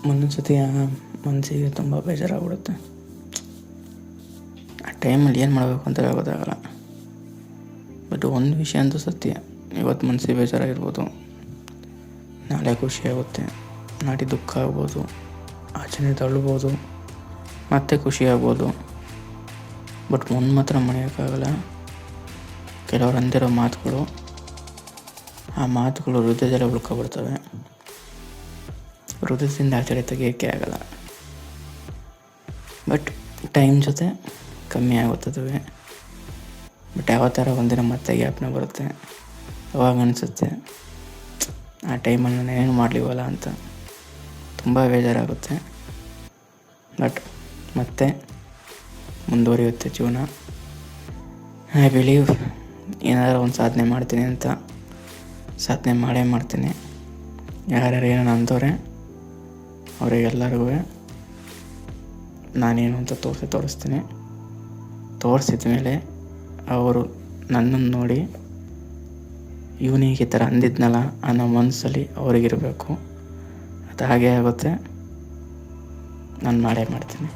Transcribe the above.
ಮುಂದೊಂದು ಸತಿ ಮನಸ್ಸಿಗೆ ತುಂಬ ಬೇಜಾರಾಗ್ಬಿಡುತ್ತೆ. ಆ ಟೈಮಲ್ಲಿ ಏನು ಮಾಡಬೇಕು ಅಂತ ಗೊತ್ತಾಗಲ್ಲ. ಬಟ್ ಒಂದು ವಿಷಯ ಅಂತೂ ಸತ್ಯ, ಇವತ್ತು ಮನಸ್ಸಿಗೆ ಬೇಜಾರಾಗಿರ್ಬೋದು, ನಾಳೆ ಖುಷಿಯಾಗುತ್ತೆ, ನಾಳೆ ದುಃಖ ಆಗ್ಬೋದು, ಆಚರಣೆ ತಳ್ಬೋದು, ಮತ್ತೆ ಖುಷಿ ಆಗ್ಬೋದು. ಬಟ್ ಒಂದು ಮಾತ್ರ ಮರೆಯೋಕ್ಕಾಗಲ್ಲ, ಕೆಲವ್ರು ಅಂದಿರೋ ಮಾತುಗಳು, ಆ ಮಾತುಗಳು ಹೃದಯದಲ್ಲೇ ಉಳ್ಕೊಬಿಡ್ತವೆ. ಹೃದಯದಿಂದ ಆಚರಣೆ ತೆಗಿಯೋಕ್ಕೆ ಆಗಲ್ಲ. ಬಟ್ ಟೈಮ್ ಜೊತೆ ಕಮ್ಮಿ ಆಗುತ್ತವೆ. ಬಟ್ ಯಾವ ಥರ ಒಂದಿನ ಮತ್ತೆ ಜ್ಞಾಪನ ಬರುತ್ತೆ. ಅವಾಗ ಅನಿಸುತ್ತೆ ಆ ಟೈಮಲ್ಲಿ ನಾನು ಏನು ಮಾಡಲಿವಲ್ಲ ಅಂತ ತುಂಬ ಬೇಜಾರಾಗುತ್ತೆ. ಬಟ್ ಮತ್ತೆ ಮುಂದುವರಿಯುತ್ತೆ ಜೀವನ. ಐ ಬಿಲೀವ್ ಏನಾದರೂ ಒಂದು ಸಾಧನೆ ಮಾಡ್ತೀನಿ ಅಂತ. ಸಾಧನೆ ಮಾಡೇ ಮಾಡ್ತೀನಿ. ಯಾರ್ಯಾರು ಏನೋ ಅಂದವ್ರೆ ಅವರಿಗೆಲ್ಲರಿಗೂ ನಾನೇನು ಅಂತ ತೋರಿಸ್ತೀನಿ. ತೋರಿಸಿದ ಮೇಲೆ ಅವರು ನನ್ನನ್ನು ನೋಡಿ ಇವನಿಗೆ ಈ ಥರ ಅಂದಿದ್ನಲ್ಲ ಅನ್ನೋ ಮನಸ್ಸಲ್ಲಿ ಅವ್ರಿಗಿರಬೇಕು. ಅದು ಹಾಗೇ ಆಗುತ್ತೆ. ನಾನು ಮಾಡೇ ಮಾಡ್ತೀನಿ.